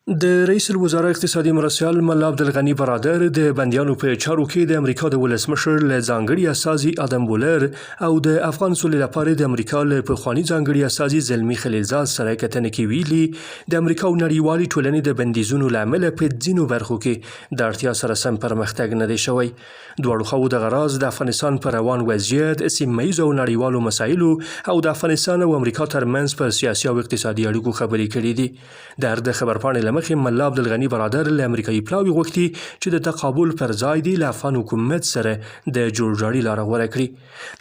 د رییس الوزرا اقتصادي مرستیال عبدالغني برادر د بندیانو په چارو کې د امریکا د ولسمشر له ځانګړي استازي بولر او د افغان سولې لپاره د امریکا له پخواني ځانګړي استازي زلمي خلیلزاد سره کتنه کې ویلي د امریکا او نړۍوالې ټولنې د بندیزونو له امله په ځینو برخو کې د اړتیا سره سم پرمختګ نه دی شوی. دواړو خواو دغه راز د افغانستان پر روان وضعیت، سیمه ییزو او نړیوالو مسایلو او د افغانستان او امریکا ترمنځ پر سیاسي او اقتصادي اړیکو خبرې کړې دي. د هر خبرپاڼې له مخې عبدالغني برادر له امریکایي پلاوي غوښتي چې د تقابل پر ځای دی له افغان حکومت سره د جوړجاړي لاره غوره کړي.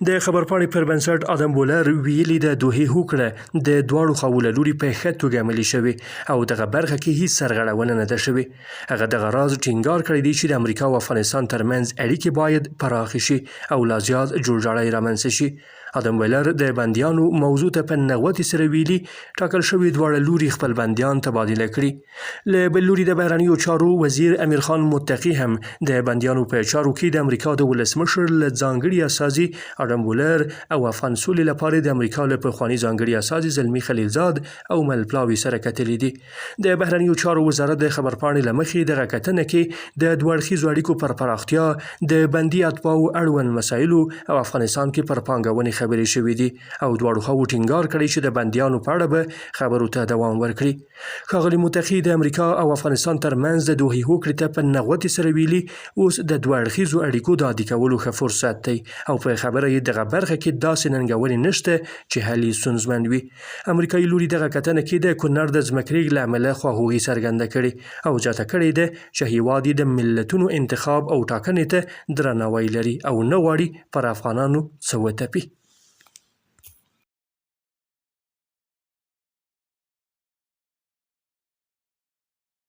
د خبرپاڼې پر بنسټ بولر ویلي د دوحې هوکړه د دواړو خواو له لوري په ښه توګه عملي شوې او دغه برخه کې هیڅ سرغړونه نه ده شوې. هغه دغه راز ټینګار کړی دی چې د امریکا او افغانستان ترمنځ اړیکې باید پراخې شي او لا زیات جوړجاړی رامنځته شي. بولر د بندیانو موضوع ته په نغوتې سره ویلي ټاکل شوي دواړه لوري خپل بندیان تبادله کړي. له بل لوري د بهرنیو چارو وزیر امیر خان متقي هم د بندیانو په چارو کې د امریکا د ولسمشر له ځانګړي استازي بولر او افغان سولې لپاره د امریکا له پخواني ځانګړي استازي زلمي خلیلزاد او ملپلاوي سره کتلي دي. د بهرنیو چارو وزارت د خبرپاڼې له مخې دغه کتنه کې د دوه اړخیزو اړیکو پر پراختیا، د بندي اتباعو اړوند مسایلو او افغانستان کې پر پانګونې خبرې شوې دي او دواړو خواو ټینګار کړی چې د بندیانو په اړه به خبرو ته دوام ورکړي. ښاغلي متقي د امریکا او افغانستان ترمنځ د دوحې هوکړې ته په نغوتې سره ویلي اوس د دوه اړخیزو اړیکو د عادي کولو ښه فرصت دی او په خبره یې دغه برخه کې داسې ننګونې نشته چې حل یې ستونزمن وي. امریکایي لوري دغه کتنه کې د کونړ د ځمکرېږ له امله خواخوږي څرګنده کړې او زیاته کړې ده چې هیواد یې د ملتونو انتخاب او ټاکنې ته درناوی لري او نه غواړي پر افغانانو څه وتپي.